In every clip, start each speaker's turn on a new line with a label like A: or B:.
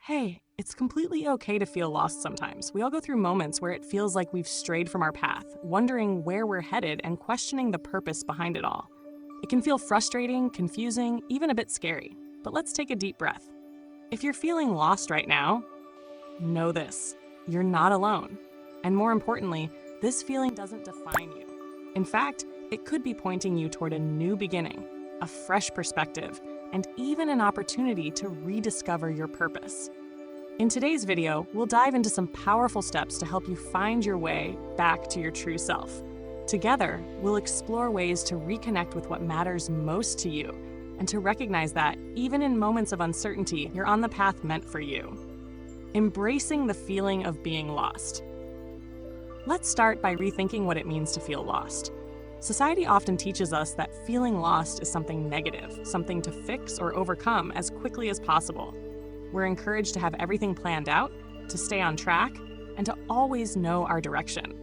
A: Hey, it's completely okay to feel lost sometimes. We all go through moments where it feels like we've strayed from our path, wondering where we're headed and questioning the purpose behind it all. It can feel frustrating, confusing, even a bit scary. But let's take a deep breath. If you're feeling lost right now, know this: you're not alone. And more importantly, this feeling doesn't define you. In fact, it could be pointing you toward a new beginning, a fresh perspective, and even an opportunity to rediscover your purpose. In today's video, we'll dive into some powerful steps to help you find your way back to your true self. Together, we'll explore ways to reconnect with what matters most to you and to recognize that, even in moments of uncertainty, you're on the path meant for you. Embracing the feeling of being lost. Let's start by rethinking what it means to feel lost. Society often teaches us that feeling lost is something negative, something to fix or overcome as quickly as possible. We're encouraged to have everything planned out, to stay on track, and to always know our direction.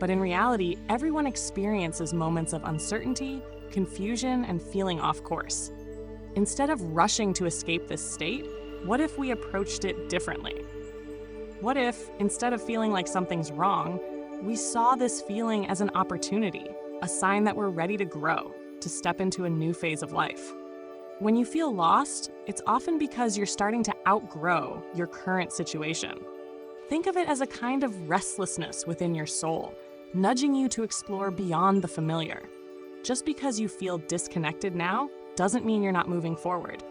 A: But in reality, everyone experiences moments of uncertainty, confusion, and feeling off course. Instead of rushing to escape this state, what if we approached it differently? What if, instead of feeling like something's wrong, we saw this feeling as an opportunity, a sign that we're ready to grow, to step into a new phase of life? When you feel lost, it's often because you're starting to outgrow your current situation. Think of it as a kind of restlessness within your soul, nudging you to explore beyond the familiar. Just because you feel disconnected now doesn't mean you're not moving forward.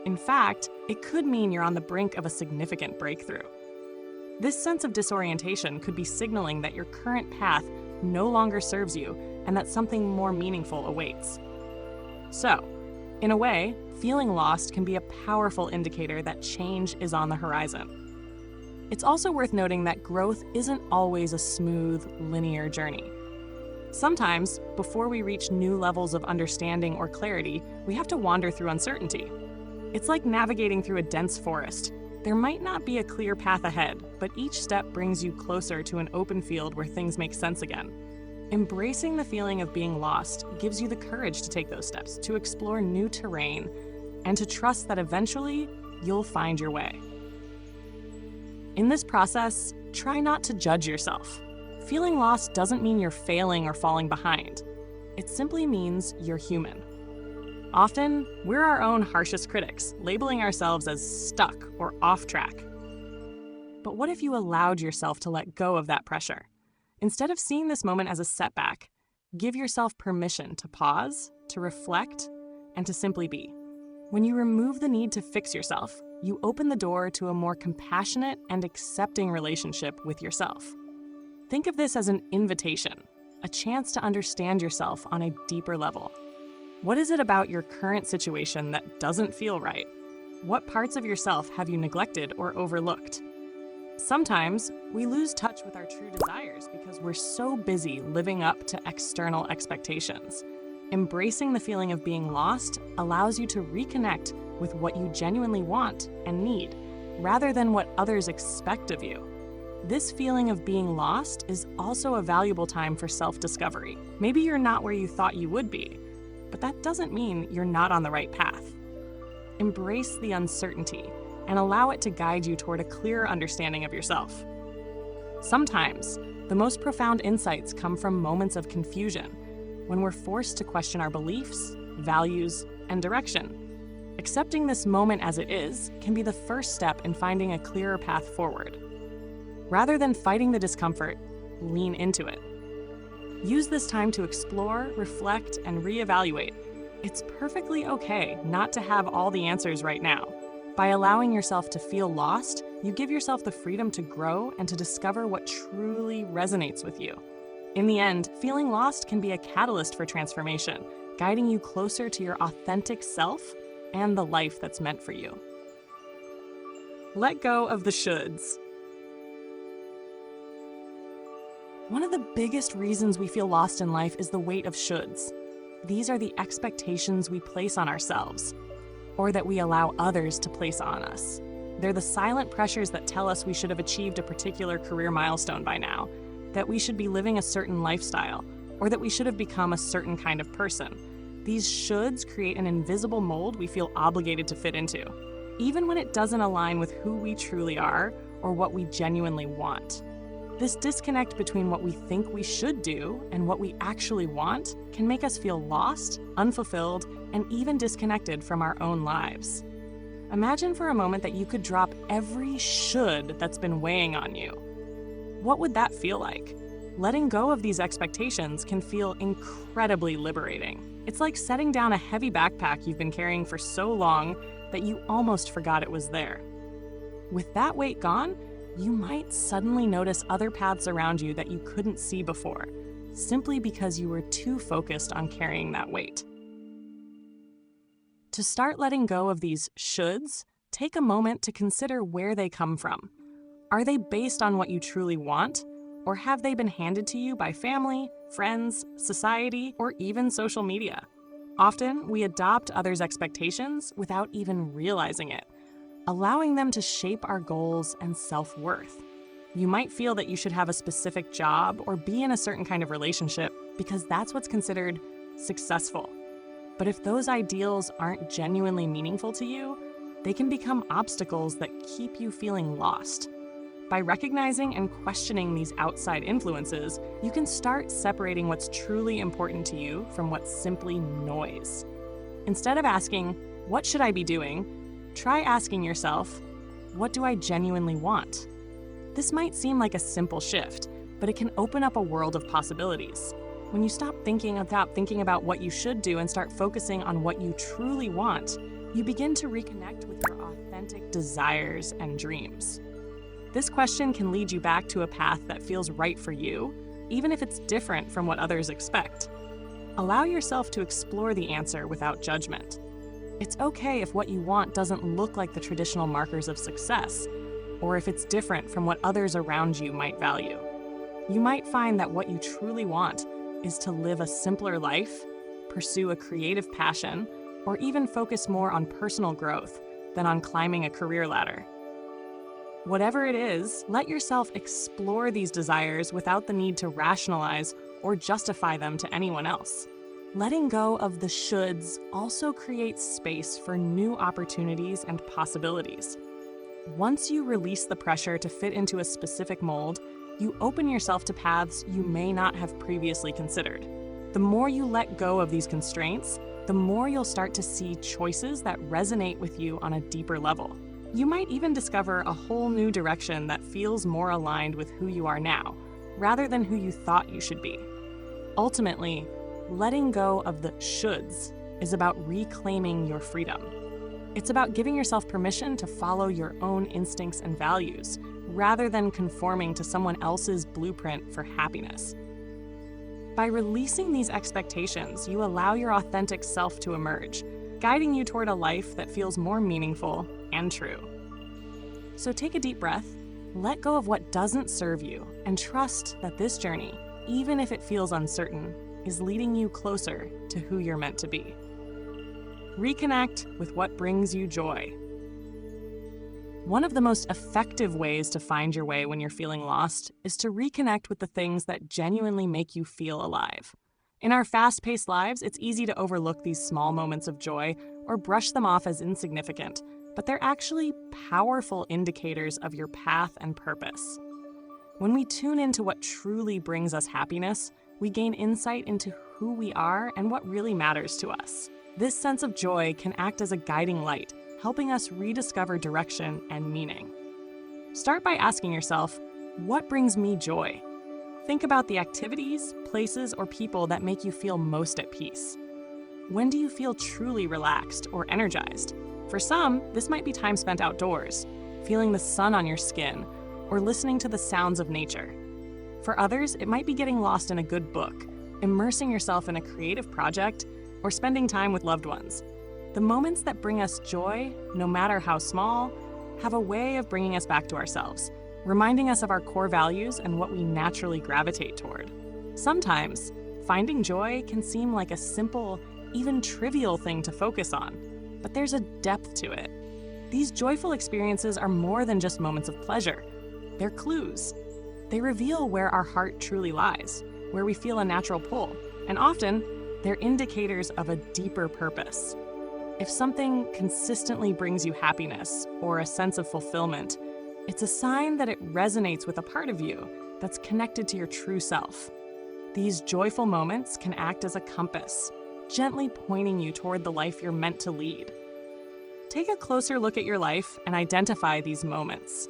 A: In fact, it could mean you're on the brink of a significant breakthrough. This sense of disorientation could be signaling that your current path no longer serves you and that something more meaningful awaits. So, in a way, feeling lost can be a powerful indicator that change is on the horizon. It's also worth noting that growth isn't always a smooth, linear journey. Sometimes, before we reach new levels of understanding or clarity, we have to wander through uncertainty. It's like navigating through a dense forest. There might not be a clear path ahead, but each step brings you closer to an open field where things make sense again. Embracing the feeling of being lost gives you the courage to take those steps, to explore new terrain, and to trust that eventually you'll find your way. In this process, try not to judge yourself. Feeling lost doesn't mean you're failing or falling behind. It simply means you're human. Often, we're our own harshest critics, labeling ourselves as stuck or off track. But what if you allowed yourself to let go of that pressure? Instead of seeing this moment as a setback, give yourself permission to pause, to reflect, and to simply be. When you remove the need to fix yourself, you open the door to a more compassionate and accepting relationship with yourself. Think of this as an invitation, a chance to understand yourself on a deeper level. What is it about your current situation that doesn't feel right? What parts of yourself have you neglected or overlooked? Sometimes we lose touch with our true desires because we're so busy living up to external expectations. Embracing the feeling of being lost allows you to reconnect with what you genuinely want and need, rather than what others expect of you. This feeling of being lost is also a valuable time for self-discovery. Maybe you're not where you thought you would be, but that doesn't mean you're not on the right path. Embrace the uncertainty and allow it to guide you toward a clearer understanding of yourself. Sometimes, the most profound insights come from moments of confusion, when we're forced to question our beliefs, values, and direction. Accepting this moment as it is can be the first step in finding a clearer path forward. Rather than fighting the discomfort, lean into it. Use this time to explore, reflect, and reevaluate. It's perfectly okay not to have all the answers right now. By allowing yourself to feel lost, you give yourself the freedom to grow and to discover what truly resonates with you. In the end, feeling lost can be a catalyst for transformation, guiding you closer to your authentic self and the life that's meant for you. Let go of the shoulds. One of the biggest reasons we feel lost in life is the weight of shoulds. These are the expectations we place on ourselves, or that we allow others to place on us. They're the silent pressures that tell us we should have achieved a particular career milestone by now, that we should be living a certain lifestyle, or that we should have become a certain kind of person. These shoulds create an invisible mold we feel obligated to fit into. even when it doesn't align with who we truly are or what we genuinely want. This disconnect between what we think we should do and what we actually want can make us feel lost, unfulfilled, and even disconnected from our own lives. Imagine for a moment that you could drop every should that's been weighing on you. What would that feel like? Letting go of these expectations can feel incredibly liberating. It's like setting down a heavy backpack you've been carrying for so long that you almost forgot it was there. With that weight gone, you might suddenly notice other paths around you that you couldn't see before, simply because you were too focused on carrying that weight. To start letting go of these shoulds, take a moment to consider where they come from. Are they based on what you truly want, or have they been handed to you by family, friends, society, or even social media? Often, we adopt others' expectations without even realizing it, allowing them to shape our goals and self-worth. You might feel that you should have a specific job or be in a certain kind of relationship because that's what's considered successful. But if those ideals aren't genuinely meaningful to you, they can become obstacles that keep you feeling lost. By recognizing and questioning these outside influences, you can start separating what's truly important to you from what's simply noise. Instead of asking, "What should I be doing?" try asking yourself, "What do I genuinely want?" This might seem like a simple shift, but it can open up a world of possibilities. When you stop thinking about what you should do and start focusing on what you truly want, you begin to reconnect with your authentic desires and dreams. This question can lead you back to a path that feels right for you, even if it's different from what others expect. Allow yourself to explore the answer without judgment. It's okay if what you want doesn't look like the traditional markers of success, or if it's different from what others around you might value. You might find that what you truly want is to live a simpler life, pursue a creative passion, or even focus more on personal growth than on climbing a career ladder. Whatever it is, let yourself explore these desires without the need to rationalize or justify them to anyone else. Letting go of the shoulds also creates space for new opportunities and possibilities. Once you release the pressure to fit into a specific mold, you open yourself to paths you may not have previously considered. The more you let go of these constraints, the more you'll start to see choices that resonate with you on a deeper level. You might even discover a whole new direction that feels more aligned with who you are now, rather than who you thought you should be. Ultimately, letting go of the shoulds is about reclaiming your freedom. It's about giving yourself permission to follow your own instincts and values, rather than conforming to someone else's blueprint for happiness. By releasing these expectations, you allow your authentic self to emerge, guiding you toward a life that feels more meaningful and true. So take a deep breath, let go of what doesn't serve you, and trust that this journey, even if it feels uncertain, is leading you closer to who you're meant to be. Reconnect with what brings you joy. One of the most effective ways to find your way when you're feeling lost is to reconnect with the things that genuinely make you feel alive. In our fast-paced lives, it's easy to overlook these small moments of joy or brush them off as insignificant, but they're actually powerful indicators of your path and purpose. When we tune into what truly brings us happiness, we gain insight into who we are and what really matters to us. This sense of joy can act as a guiding light, helping us rediscover direction and meaning. Start by asking yourself, what brings me joy? Think about the activities, places, or people that make you feel most at peace. When do you feel truly relaxed or energized? For some, this might be time spent outdoors, feeling the sun on your skin, or listening to the sounds of nature. For others, it might be getting lost in a good book, immersing yourself in a creative project, or spending time with loved ones. The moments that bring us joy, no matter how small, have a way of bringing us back to ourselves, reminding us of our core values and what we naturally gravitate toward. Sometimes, finding joy can seem like a simple, even trivial thing to focus on, but there's a depth to it. These joyful experiences are more than just moments of pleasure. They're clues. They reveal where our heart truly lies, where we feel a natural pull, and often, they're indicators of a deeper purpose. If something consistently brings you happiness or a sense of fulfillment, it's a sign that it resonates with a part of you that's connected to your true self. These joyful moments can act as a compass, gently pointing you toward the life you're meant to lead. Take a closer look at your life and identify these moments.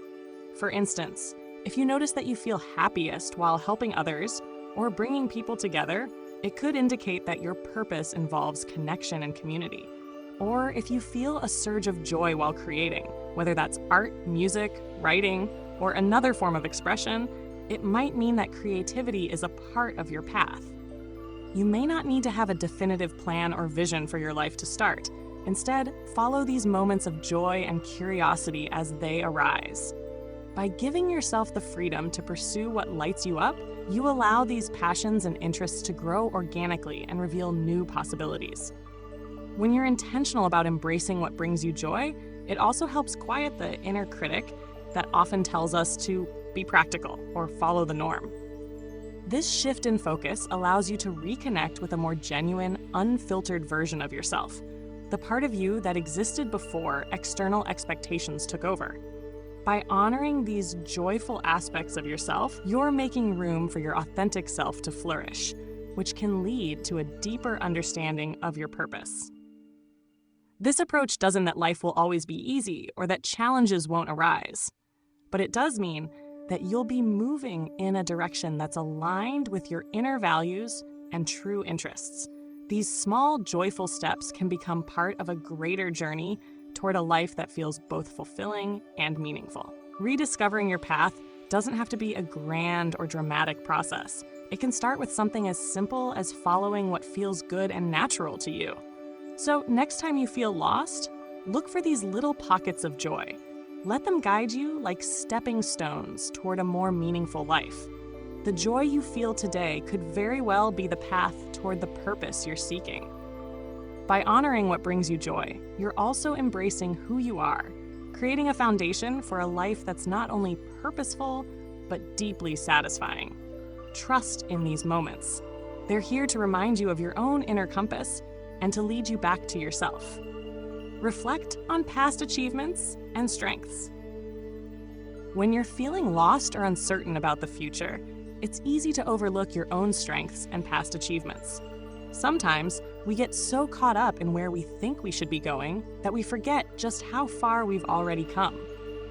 A: For instance, if you notice that you feel happiest while helping others or bringing people together, it could indicate that your purpose involves connection and community. Or if you feel a surge of joy while creating, whether that's art, music, writing, or another form of expression, it might mean that creativity is a part of your path. You may not need to have a definitive plan or vision for your life to start. Instead, follow these moments of joy and curiosity as they arise. By giving yourself the freedom to pursue what lights you up, you allow these passions and interests to grow organically and reveal new possibilities. When you're intentional about embracing what brings you joy, it also helps quiet the inner critic that often tells us to be practical or follow the norm. This shift in focus allows you to reconnect with a more genuine, unfiltered version of yourself, the part of you that existed before external expectations took over. By honoring these joyful aspects of yourself, you're making room for your authentic self to flourish, which can lead to a deeper understanding of your purpose. This approach doesn't mean that life will always be easy or that challenges won't arise, but it does mean that you'll be moving in a direction that's aligned with your inner values and true interests. These small, joyful steps can become part of a greater journey toward a life that feels both fulfilling and meaningful. Rediscovering your path doesn't have to be a grand or dramatic process. It can start with something as simple as following what feels good and natural to you. So next time you feel lost, look for these little pockets of joy. Let them guide you like stepping stones toward a more meaningful life. The joy you feel today could very well be the path toward the purpose you're seeking. By honoring what brings you joy, you're also embracing who you are, creating a foundation for a life that's not only purposeful, but deeply satisfying. Trust in these moments. They're here to remind you of your own inner compass and to lead you back to yourself. Reflect on past achievements and strengths. When you're feeling lost or uncertain about the future, it's easy to overlook your own strengths and past achievements. Sometimes we get so caught up in where we think we should be going that we forget just how far we've already come.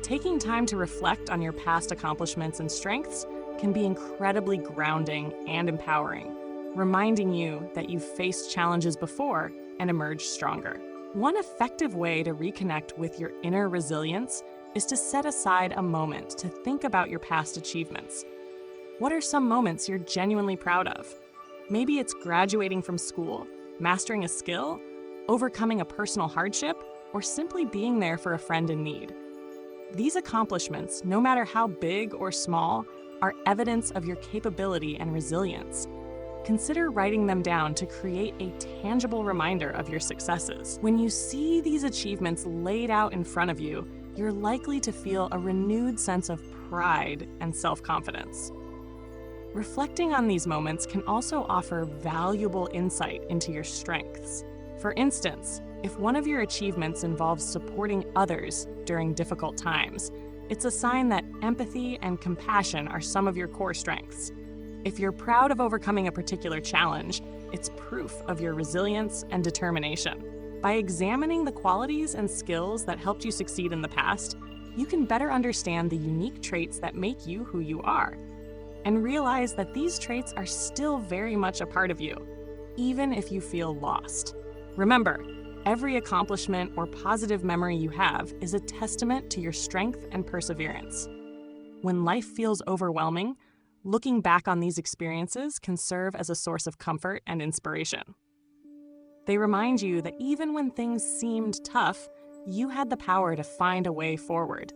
A: Taking time to reflect on your past accomplishments and strengths can be incredibly grounding and empowering, reminding you that you've faced challenges before and emerged stronger. One effective way to reconnect with your inner resilience is to set aside a moment to think about your past achievements. What are some moments you're genuinely proud of? Maybe it's graduating from school, mastering a skill, overcoming a personal hardship, or simply being there for a friend in need. These accomplishments, no matter how big or small, are evidence of your capability and resilience. Consider writing them down to create a tangible reminder of your successes. When you see these achievements laid out in front of you, you're likely to feel a renewed sense of pride and self-confidence. Reflecting on these moments can also offer valuable insight into your strengths. For instance, if one of your achievements involves supporting others during difficult times, it's a sign that empathy and compassion are some of your core strengths. If you're proud of overcoming a particular challenge, it's proof of your resilience and determination. By examining the qualities and skills that helped you succeed in the past, you can better understand the unique traits that make you who you are, and realize that these traits are still very much a part of you, even if you feel lost. Remember, every accomplishment or positive memory you have is a testament to your strength and perseverance. When life feels overwhelming, looking back on these experiences can serve as a source of comfort and inspiration. They remind you that even when things seemed tough, you had the power to find a way forward.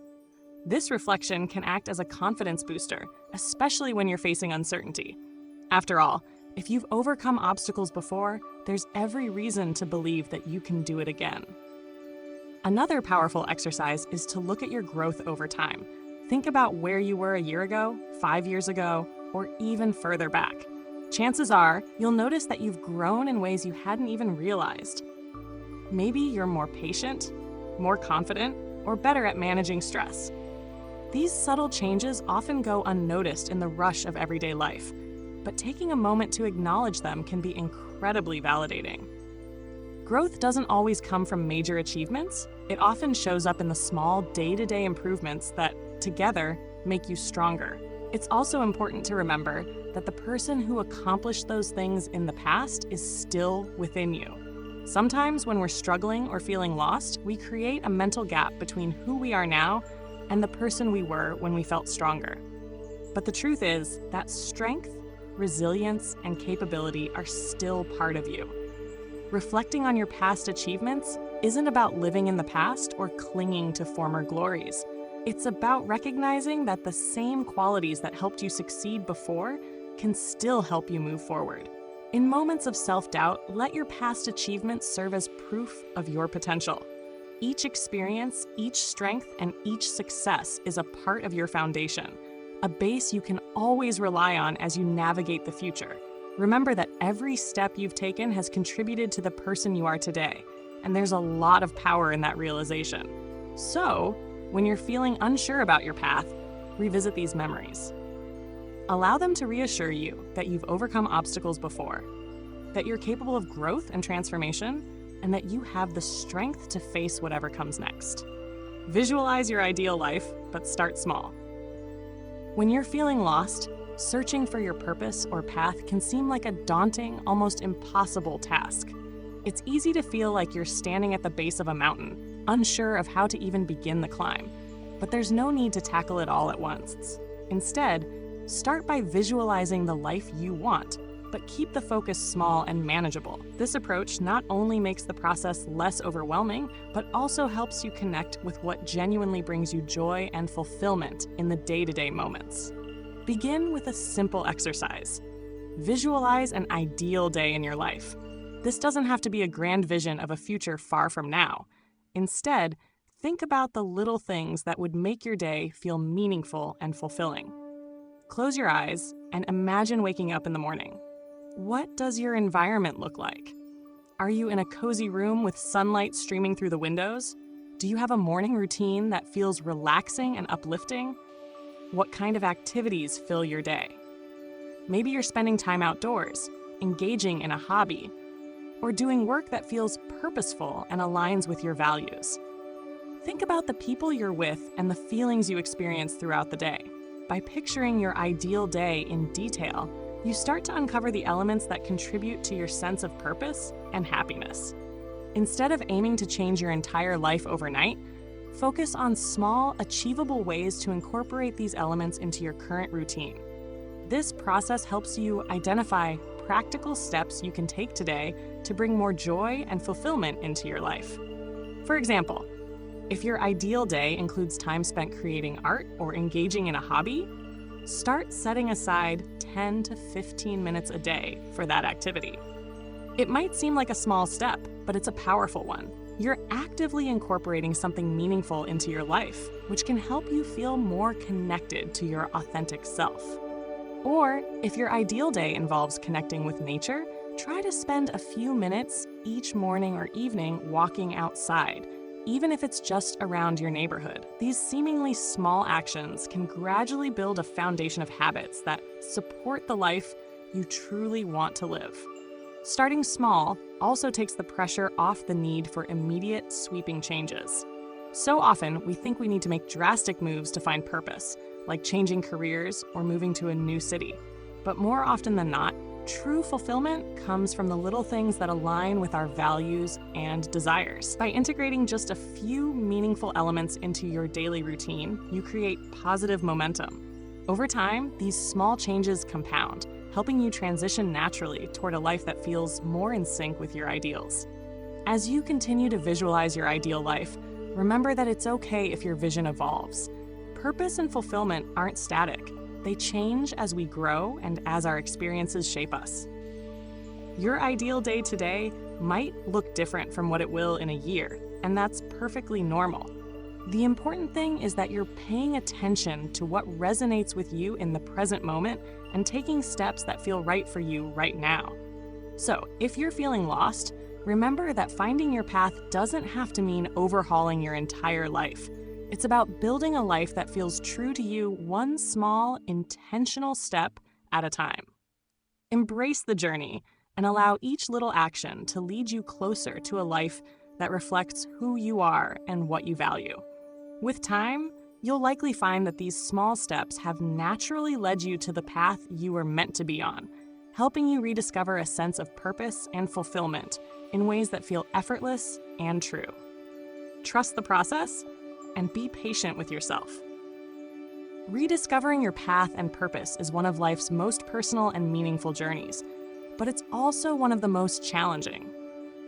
A: This reflection can act as a confidence booster, especially when you're facing uncertainty. After all, if you've overcome obstacles before, there's every reason to believe that you can do it again. Another powerful exercise is to look at your growth over time. Think about where you were a year ago, 5 years ago, or even further back. Chances are, you'll notice that you've grown in ways you hadn't even realized. Maybe you're more patient, more confident, or better at managing stress. These subtle changes often go unnoticed in the rush of everyday life, but taking a moment to acknowledge them can be incredibly validating. Growth doesn't always come from major achievements. It often shows up in the small day-to-day improvements that, together, make you stronger. It's also important to remember that the person who accomplished those things in the past is still within you. Sometimes when we're struggling or feeling lost, we create a mental gap between who we are now and the person we were when we felt stronger. But the truth is that strength, resilience, and capability are still part of you. Reflecting on your past achievements isn't about living in the past or clinging to former glories. It's about recognizing that the same qualities that helped you succeed before can still help you move forward. In moments of self-doubt, let your past achievements serve as proof of your potential. Each experience, each strength, and each success is a part of your foundation, a base you can always rely on as you navigate the future. Remember that every step you've taken has contributed to the person you are today, and there's a lot of power in that realization. So, when you're feeling unsure about your path, revisit these memories. Allow them to reassure you that you've overcome obstacles before, that you're capable of growth and transformation, and that you have the strength to face whatever comes next. Visualize your ideal life, but start small. When you're feeling lost, searching for your purpose or path can seem like a daunting, almost impossible task. It's easy to feel like you're standing at the base of a mountain, unsure of how to even begin the climb. But there's no need to tackle it all at once. Instead, start by visualizing the life you want, but keep the focus small and manageable. This approach not only makes the process less overwhelming, but also helps you connect with what genuinely brings you joy and fulfillment in the day-to-day moments. Begin with a simple exercise. Visualize an ideal day in your life. This doesn't have to be a grand vision of a future far from now. Instead, think about the little things that would make your day feel meaningful and fulfilling. Close your eyes and imagine waking up in the morning. What does your environment look like? Are you in a cozy room with sunlight streaming through the windows? Do you have a morning routine that feels relaxing and uplifting? What kind of activities fill your day? Maybe you're spending time outdoors, engaging in a hobby, or doing work that feels purposeful and aligns with your values. Think about the people you're with and the feelings you experience throughout the day. By picturing your ideal day in detail, you start to uncover the elements that contribute to your sense of purpose and happiness. Instead of aiming to change your entire life overnight, focus on small, achievable ways to incorporate these elements into your current routine. This process helps you identify practical steps you can take today to bring more joy and fulfillment into your life. For example, if your ideal day includes time spent creating art or engaging in a hobby, start setting aside 10 to 15 minutes a day for that activity. It might seem like a small step, but it's a powerful one. You're actively incorporating something meaningful into your life, which can help you feel more connected to your authentic self. Or, if your ideal day involves connecting with nature, try to spend a few minutes each morning or evening walking outside, even if it's just around your neighborhood. These seemingly small actions can gradually build a foundation of habits that support the life you truly want to live. Starting small also takes the pressure off the need for immediate, sweeping changes. So often, we think we need to make drastic moves to find purpose, like changing careers or moving to a new city. But more often than not, true fulfillment comes from the little things that align with our values and desires. By integrating just a few meaningful elements into your daily routine, you create positive momentum. Over time, these small changes compound, helping you transition naturally toward a life that feels more in sync with your ideals. As you continue to visualize your ideal life, remember that it's okay if your vision evolves. Purpose and fulfillment aren't static. They change as we grow and as our experiences shape us. Your ideal day today might look different from what it will in a year, and that's perfectly normal. The important thing is that you're paying attention to what resonates with you in the present moment and taking steps that feel right for you right now. So, if you're feeling lost, Remember that finding your path doesn't have to mean overhauling your entire life. It's about building a life that feels true to you, one small, intentional step at a time. Embrace the journey and allow each little action to lead you closer to a life that reflects who you are and what you value. With time, you'll likely find that these small steps have naturally led you to the path you were meant to be on, helping you rediscover a sense of purpose and fulfillment in ways that feel effortless and true. Trust the process and be patient with yourself. Rediscovering your path and purpose is one of life's most personal and meaningful journeys, but it's also one of the most challenging.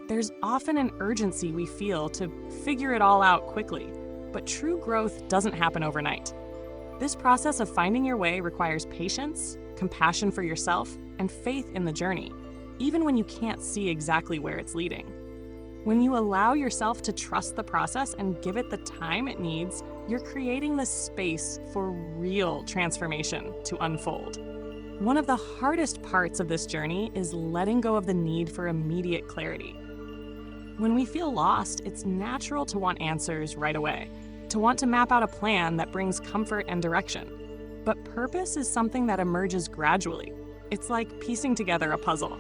A: There's often an urgency we feel to figure it all out quickly, but true growth doesn't happen overnight. This process of finding your way requires patience, compassion for yourself, and faith in the journey, even when you can't see exactly where it's leading. When you allow yourself to trust the process and give it the time it needs, you're creating the space for real transformation to unfold. One of the hardest parts of this journey is letting go of the need for immediate clarity. When we feel lost, it's natural to want answers right away, to want to map out a plan that brings comfort and direction. But purpose is something that emerges gradually. It's like piecing together a puzzle.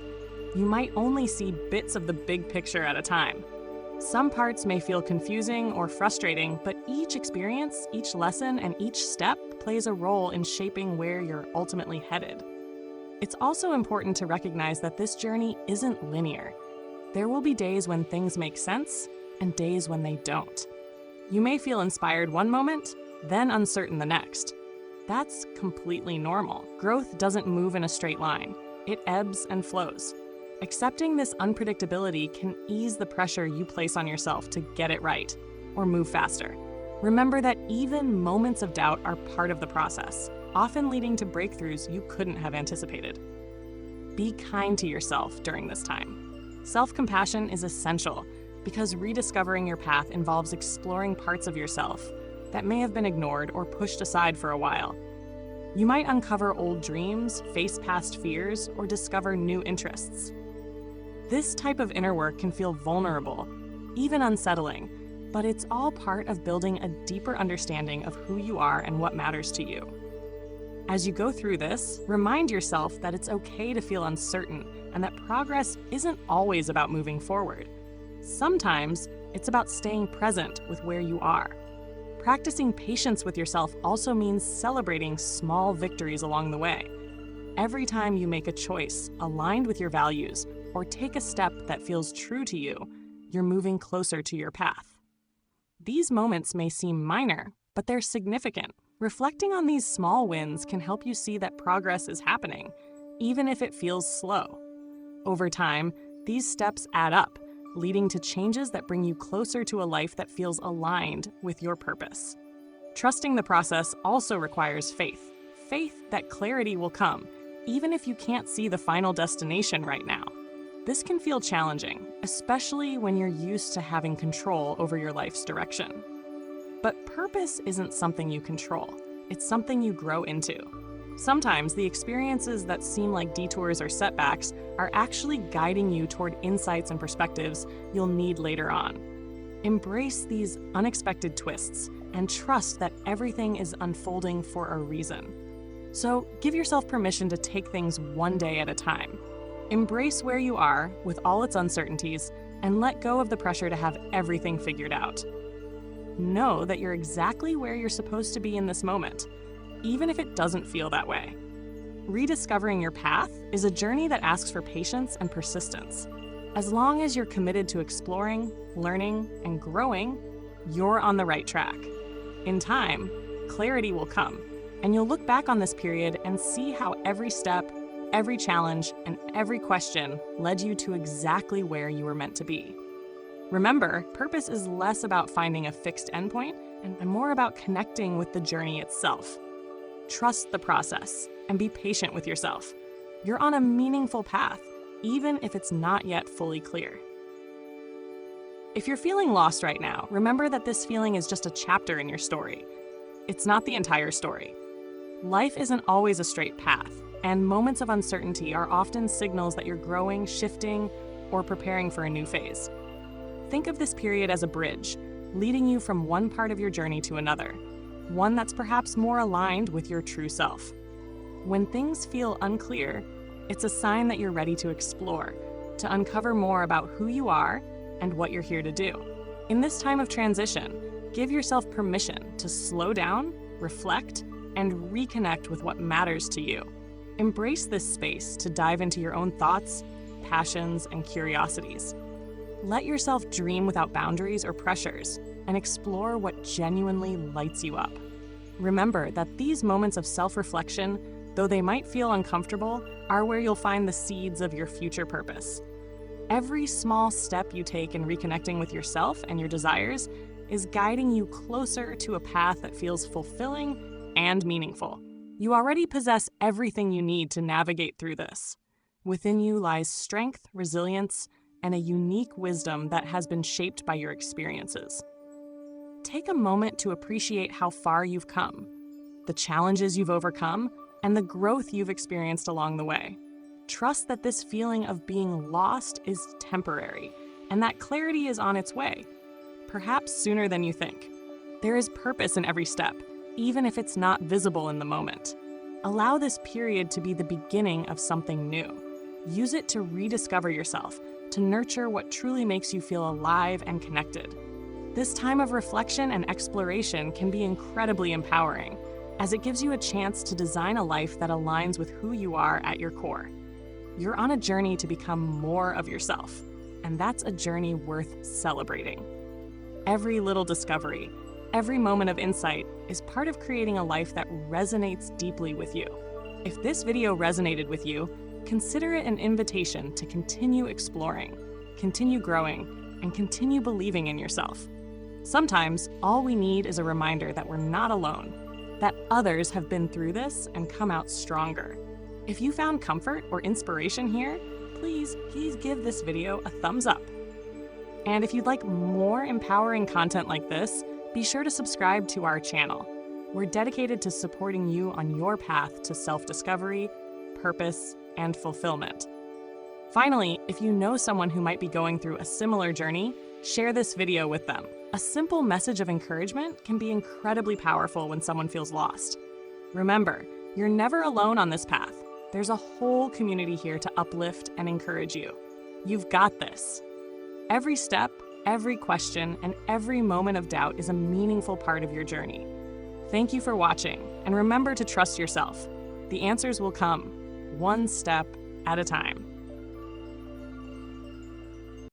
A: You might only see bits of the big picture at a time. Some parts may feel confusing or frustrating, but each experience, each lesson, and each step plays a role in shaping where you're ultimately headed. It's also important to recognize that this journey isn't linear. There will be days when things make sense and days when they don't. You may feel inspired one moment, then uncertain the next. That's completely normal. Growth doesn't move in a straight line. It ebbs and flows. Accepting this unpredictability can ease the pressure you place on yourself to get it right or move faster. Remember that even moments of doubt are part of the process, often leading to breakthroughs you couldn't have anticipated. Be kind to yourself during this time. Self-compassion is essential because rediscovering your path involves exploring parts of yourself that may have been ignored or pushed aside for a while. You might uncover old dreams, face past fears, or discover new interests. This type of inner work can feel vulnerable, even unsettling, but it's all part of building a deeper understanding of who you are and what matters to you. As you go through this, remind yourself that it's okay to feel uncertain and that progress isn't always about moving forward. Sometimes it's about staying present with where you are. Practicing patience with yourself also means celebrating small victories along the way. Every time you make a choice aligned with your values or take a step that feels true to you, you're moving closer to your path. These moments may seem minor, but they're significant. Reflecting on these small wins can help you see that progress is happening, even if it feels slow. Over time, these steps add up, leading to changes that bring you closer to a life that feels aligned with your purpose. Trusting the process also requires faith. Faith that clarity will come, even if you can't see the final destination right now. This can feel challenging, especially when you're used to having control over your life's direction. But purpose isn't something you control. It's something you grow into. Sometimes the experiences that seem like detours or setbacks are actually guiding you toward insights and perspectives you'll need later on. Embrace these unexpected twists and trust that everything is unfolding for a reason. So give yourself permission to take things one day at a time. Embrace where you are with all its uncertainties and let go of the pressure to have everything figured out. Know that you're exactly where you're supposed to be in this moment, even if it doesn't feel that way. Rediscovering your path is a journey that asks for patience and persistence. As long as you're committed to exploring, learning, and growing, you're on the right track. In time, clarity will come, and you'll look back on this period and see how every step, every challenge, and every question led you to exactly where you were meant to be. Remember, purpose is less about finding a fixed endpoint and more about connecting with the journey itself. Trust the process and be patient with yourself. You're on a meaningful path, even if it's not yet fully clear. If you're feeling lost right now, remember that this feeling is just a chapter in your story. It's not the entire story. Life isn't always a straight path, and moments of uncertainty are often signals that you're growing, shifting, or preparing for a new phase. Think of this period as a bridge, leading you from one part of your journey to another, one that's perhaps more aligned with your true self. When things feel unclear, it's a sign that you're ready to explore, to uncover more about who you are and what you're here to do. In this time of transition, give yourself permission to slow down, reflect, and reconnect with what matters to you. Embrace this space to dive into your own thoughts, passions, and curiosities. Let yourself dream without boundaries or pressures and explore what genuinely lights you up. Remember that these moments of self-reflection, though they might feel uncomfortable, are where you'll find the seeds of your future purpose. Every small step you take in reconnecting with yourself and your desires is guiding you closer to a path that feels fulfilling and meaningful. You already possess everything you need to navigate through this. Within you lies strength, resilience, and a unique wisdom that has been shaped by your experiences. Take a moment to appreciate how far you've come, the challenges you've overcome, and the growth you've experienced along the way. Trust that this feeling of being lost is temporary, and that clarity is on its way, perhaps sooner than you think. There is purpose in every step, even if it's not visible in the moment. Allow this period to be the beginning of something new. Use it to rediscover yourself, to nurture what truly makes you feel alive and connected. This time of reflection and exploration can be incredibly empowering, as it gives you a chance to design a life that aligns with who you are at your core. You're on a journey to become more of yourself, and that's a journey worth celebrating. Every little discovery, every moment of insight is part of creating a life that resonates deeply with you. If this video resonated with you, consider it an invitation to continue exploring, continue growing, and continue believing in yourself. Sometimes, all we need is a reminder that we're not alone, that others have been through this and come out stronger. If you found comfort or inspiration here, please give this video a thumbs up. And if you'd like more empowering content like this, be sure to subscribe to our channel. We're dedicated to supporting you on your path to self-discovery, purpose, and fulfillment. Finally, if you know someone who might be going through a similar journey, share this video with them. A simple message of encouragement can be incredibly powerful when someone feels lost. Remember, you're never alone on this path. There's a whole community here to uplift and encourage you. You've got this. Every step, every question, and every moment of doubt is a meaningful part of your journey. Thank you for watching, and remember to trust yourself. The answers will come, one step at a time.